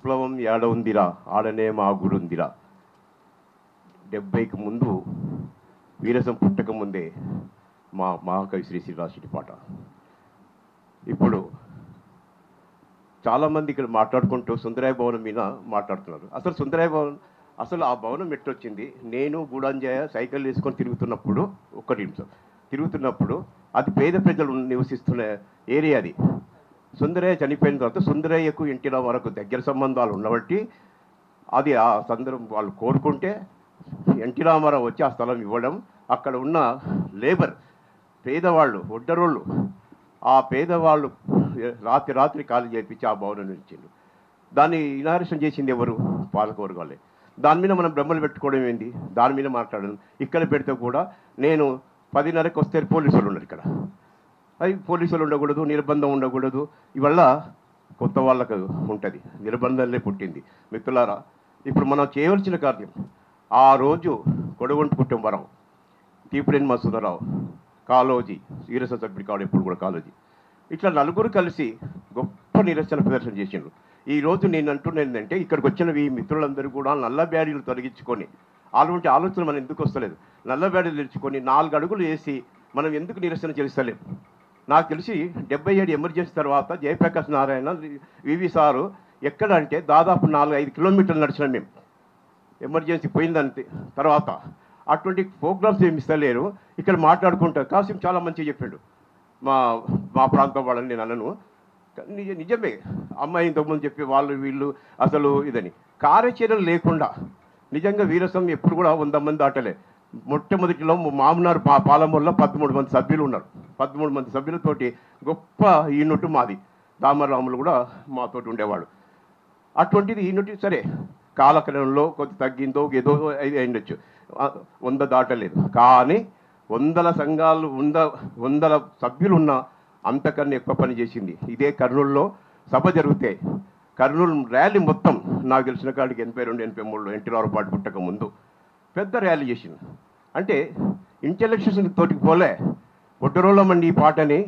విప్లవం ఏడ ఉందిరా ఆడనే మా గుడుందిరా. 70కి ముందు వీరసం పుట్టక ముందే మా మహాకవి శ్రీ శ్రీరాశి పాట. ఇప్పుడు చాలామంది ఇక్కడ మాట్లాడుకుంటూ సుందరాయ భవనం మీద మాట్లాడుతున్నారు. అసలు సుందరాయ భవనం అసలు ఆ భవనం ఎట్టొచ్చింది? నేను గూడాంజయ సైకిల్ వేసుకొని తిరుగుతున్నప్పుడు తిరుగుతున్నప్పుడు అది పేద ప్రజలు నివసిస్తున్న ఏరియా. అది సుందరయ్య చనిపోయిన తర్వాత సుందరయ్యకు ఇంటిలో వరకు దగ్గర సంబంధాలు ఉన్నబట్టి అది ఆ సందర్భం వాళ్ళు కోరుకుంటే ఎన్టీ రామారావు వచ్చి ఆ స్థలం ఇవ్వడం, అక్కడ ఉన్న లేబర్ పేదవాళ్ళు ఒడ్డరోళ్ళు ఆ పేదవాళ్ళు రాత్రి ఖాళీ చేయించి ఆ భవనం ఇచ్చిండు. దాన్ని ఇనారేషన్ చేసింది ఎవరు? పాలకవర్గాలే. దాని మీద మనం బ్రహ్మలు పెట్టుకోవడం ఏంది? దాని మీద మాట్లాడడం. ఇక్కడ పెడితే కూడా నేను 10:30కి వస్తే పోలీసులు ఉన్నారు ఇక్కడ. అది పోలీసులు ఉండకూడదు, నిర్బంధం ఉండకూడదు. ఇవల్ల కొత్త వాళ్ళకు ఉంటుంది, నిర్బంధంలో పుట్టింది. మిత్రులారా, ఇప్పుడు మనం చేయవలసిన కార్యం ఆ రోజు కొడగొంట కుటుంబరావు, తీపిరేని మసూదరావు, కాళోజీ, వీరస సభ్యుడి కాడు ఎప్పుడు కూడా కాళోజీ, ఇట్లా నలుగురు కలిసి గొప్ప నిరసన ప్రదర్శన చేసిండ్రు. ఈరోజు నేను అంటున్నది ఏంటంటే ఇక్కడికి వచ్చిన ఈ మిత్రులందరూ కూడా నల్ల బ్యాడీలు తొలగించుకొని అలాంటి ఆలోచన మనం ఎందుకు వస్తలేదు? నల్ల బ్యాడీలు తెచ్చుకొని 4 అడుగులు వేసి మనం ఎందుకు నిరసన చేస్తలేం? నాకు తెలిసి 77 ఎమర్జెన్సీ తర్వాత జయప్రకాష్ నారాయణ వివి సారు ఎక్కడ అంటే దాదాపు 4-5 కిలోమీటర్లు నడిచిన మేము ఎమర్జెన్సీ పోయిందని తర్వాత. అటువంటి ప్రోగ్రామ్స్ ఏమి ఇస్తలేరు. ఇక్కడ మాట్లాడుకుంటా కాసిం చాలా మంచిగా చెప్పాడు. మా ప్రాంతం వాళ్ళని నేను అనను, నిజమే. అమ్మాయి ఇంతకుముందు చెప్పి వాళ్ళు వీళ్ళు అసలు ఇదని కార్యాచరణ లేకుండా నిజంగా వీరసం ఎప్పుడు కూడా 100 మంది దాటలే. మొట్టమొదటిలో మామనార్ పాలమూరులో 13 మంది సభ్యులు ఉన్నారు. 13 మంది సభ్యులతోటి గొప్ప యూనిట్ మాది. దామరాములు కూడా మాతోటి ఉండేవాడు. అటువంటిది యూనిట్ సరే కాలక్రమంలో కొద్ది తగ్గిందో ఏదో అయిండొచ్చు, 100 దాటలేదు. కానీ 100 సంఘాలు 100 సభ్యులు ఉన్న అంతకన్నా ఎక్కువ పని చేసింది. ఇదే కర్నూలులో సభ జరిగితే కర్నూలు ర్యాలీ మొత్తం నాకు తెలిసిన కాడికి 82-83లో ఎన్టీ రామారావు పాటు పుట్టక ముందు పెద్ద ర్యాలీ చేసింది. అంటే ఇంటెలెక్చువల్స్ తోటికి పోలే ఒడ్డరోళ్ళమండి ఈ పాటని.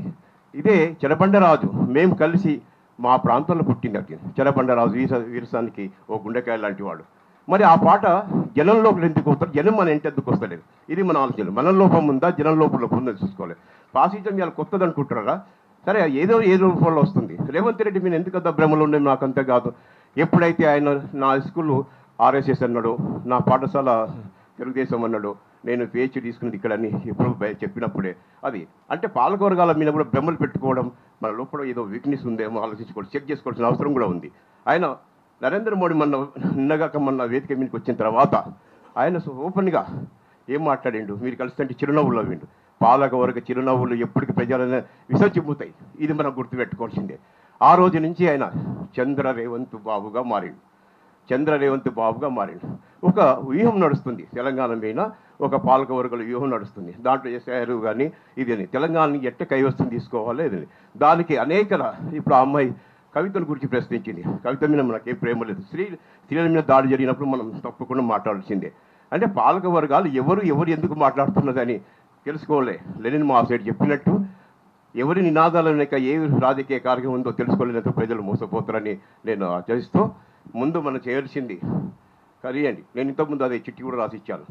ఇదే చెరబండరాజు మేము కలిసి మా ప్రాంతంలో పుట్టింది. అది చెరబండరాజు వీరసానికి ఓ గుండెకాయ లాంటి వాడు. మరి ఆ పాట జనం లోపల ఎందుకు వస్తారు? జనం మన ఇంటి ఎందుకు వస్తలేదు? ఇది మన ఆలోచన. మన లోపం ఉందా, జనం లోపల ఉందని చూసుకోవాలి. ఫాసిజం ఇవాళ కొత్తది అనుకుంటున్నారా? సరే ఏ రూపంలో వస్తుంది. రేవంత్ రెడ్డి మీరు ఎందుకంత భ్రమలు ఉన్నాయి? నాకు అంతే కాదు. ఎప్పుడైతే ఆయన నా స్కూల్ ఆర్ఎస్ఎస్ అన్నాడు, నా పాఠశాల తెలుగుదేశం అన్నాడు, నేను పిహెచ్డి తీసుకున్నది ఇక్కడని ఎప్పుడు చెప్పినప్పుడే అది అంటే పాలకవర్గాల మీద కూడా భ్రమలు పెట్టుకోవడం, మన లోపల ఏదో వీక్నెస్ ఉందేమో ఆలోచించుకోవడం, చెక్ చేసుకోవాల్సిన అవసరం కూడా ఉంది. ఆయన నరేంద్ర మోడీ మొన్న వేదిక మీదకి వచ్చిన తర్వాత ఆయన ఓపెన్గా ఏం మాట్లాడిండు? మీరు కలిసి చిరునవ్వులు నవ్విండు. పాలకవర్గ చిరునవ్వులు ఎప్పటికీ ప్రజలను విసర్జిమ్ముతాయి. ఇది మనం గుర్తుపెట్టుకోవాల్సిందే. ఆ రోజు నుంచి ఆయన చంద్ర రేవంత్ బాబుగా మారిండు. ఒక వ్యూహం నడుస్తుంది తెలంగాణ మీద, ఒక పాలకవర్గాల వ్యూహం నడుస్తుంది. దాంట్లో చేశారు కానీ ఇది అని తెలంగాణని ఎట్ట కైవసం తీసుకోవాలి ఇదని. దానికి అనేక ఇప్పుడు ఆ అమ్మాయి కవితల గురించి ప్రశ్నించింది. కవిత మీద మనకేం ప్రేమ లేదు. స్త్రీల మీద దాడి జరిగినప్పుడు మనం తప్పకుండా మాట్లాడాల్సిందే. అంటే పాలకవర్గాలు ఎవరు ఎందుకు మాట్లాడుతున్నదని తెలుసుకోలే. లెనిన్ మాసైడ్ చెప్పినట్టు ఎవరి నినాదాల వెనుక ఏ రాజకీయ కార్యక్రమం ఉందో తెలుసుకోలేనంత ప్రజలు మోసపోతారని నేను ఆచరిస్తూ ముందు మనం చేయాల్సింది కరియండి. నేను ఇంతకుముందు అదే చిట్టి కూడా రాసిచ్చాను.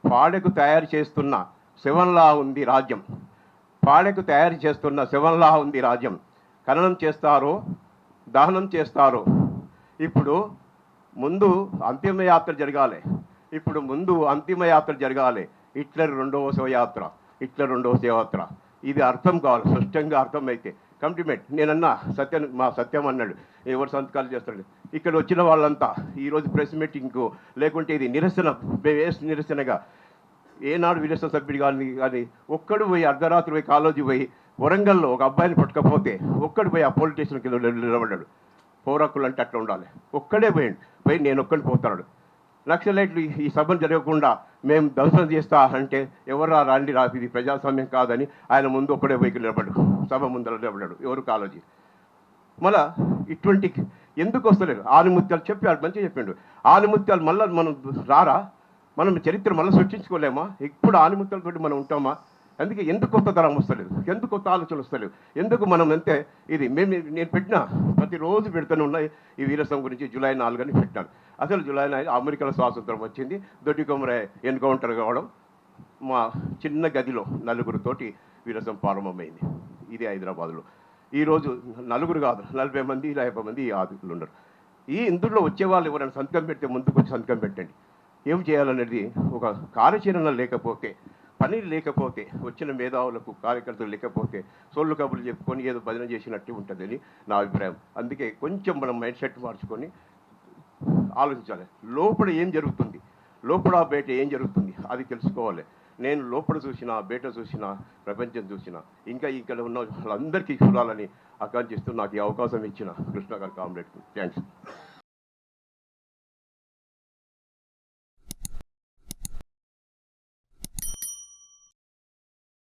పాడెకు తయారు చేస్తున్న శవంలా ఉంది రాజ్యం, పాడెకు తయారు చేస్తున్న శవంలా ఉంది రాజ్యం, ఖననం చేస్తారో దహనం చేస్తారో. ఇప్పుడు ముందు అంతిమయాత్ర జరగాలి. హిట్లర్ రెండవ శవయాత్ర. ఇది అర్థం కావాలి, స్పష్టంగా అర్థమైతే కమిట్మెంట్. నేనన్నా సత్యం అన్నాడు ఎవరు సంతకాలు చేస్తాడు. ఇక్కడ వచ్చిన వాళ్ళంతా ఈరోజు ప్రెస్ మీటింగ్కు లేకుంటే ఇది నిరసనగా ఏనాడు వీరస సభ్యుడు కానీ ఒక్కడు పోయి అర్ధరాత్రి పోయి కాలేజీ పోయి వరంగల్లో ఒక అబ్బాయిని పట్టుకపోతే ఒక్కడు పోయి ఆ పోలీస్ స్టేషన్ కింద నిలబడ్డాడు. పౌరకులు అంటే అట్లా ఉండాలి. ఒక్కడే పోయి నేను ఒక్కడిని పోతాడు. నక్సలైట్లు ఈ సభను జరగకుండా మేము దర్శనం చేస్తా అంటే ఎవరు రండి ఇది ప్రజాస్వామ్యం కాదని ఆయన ముందు ఒక్కడే పోయి నిలబడ్డాడు, సభ ముందర నిలబడ్డాడు. ఎవరు కాలేజీ. మళ్ళా ఇటువంటి ఎందుకు వస్తలేదు? ఆనిముత్యాలు చెప్పాడు, మంచిగా చెప్పిండు. ఆనిముత్యాలు మళ్ళీ మనం మనం చరిత్ర మళ్ళీ సృష్టించుకోలేమా? ఇప్పుడు ఆనిముత్యాలతోటి మనం ఉంటామా? అందుకే ఎందుకు కొత్త తరం వస్తలేదు, ఎందుకు కొత్త ఆలోచనలు వస్తలేవు, ఎందుకు మనం అంతే ఇది నేను పెట్టిన ప్రతిరోజు పెడుతూనే ఉన్నాయి ఈ వీరసం గురించి. జూలై 4 అని పెట్టాను. అసలు జూలై 4 అమెరికాలో స్వాతంత్రం వచ్చింది, దొడ్డికొమరే ఎన్కౌంటర్ కావడం, మా చిన్న గదిలో నలుగురితోటి వీరసం ప్రారంభమైంది. ఇది హైదరాబాద్లో. ఈరోజు నలుగురు కాదు 40 మంది 50 మంది ఈ ఆదికులు ఉన్నారు. ఇందులో వచ్చేవాళ్ళు ఎవరైనా సంతకం పెడితే ముందుకు వచ్చి సంతకం పెట్టండి. ఏం చేయాలనేది ఒక కార్యాచరణ లేకపోతే, పని లేకపోతే, వచ్చిన మేధావులకు కార్యకర్తలు లేకపోతే సొల్లు కబుర్లు చెప్పుకొని ఏదో భజన చేసినట్టు ఉంటుందని నా అభిప్రాయం. అందుకే కొంచెం మనం మైండ్ సెట్ మార్చుకొని ఆలోచించాలి. లోపల ఏం జరుగుతుంది, లోపల బయట ఏం జరుగుతుంది అది తెలుసుకోవాలి. నేను లోపల చూసినా, బయట చూసినా, ప్రపంచం చూసినా, ఇంకా ఇక్కడ ఉన్న వాళ్ళందరికీ చూడాలని ఆకాంక్షిస్తూ నాకు ఈ అవకాశం ఇచ్చిన కృష్ణ గారు కామ్రేడ్కి థ్యాంక్స్.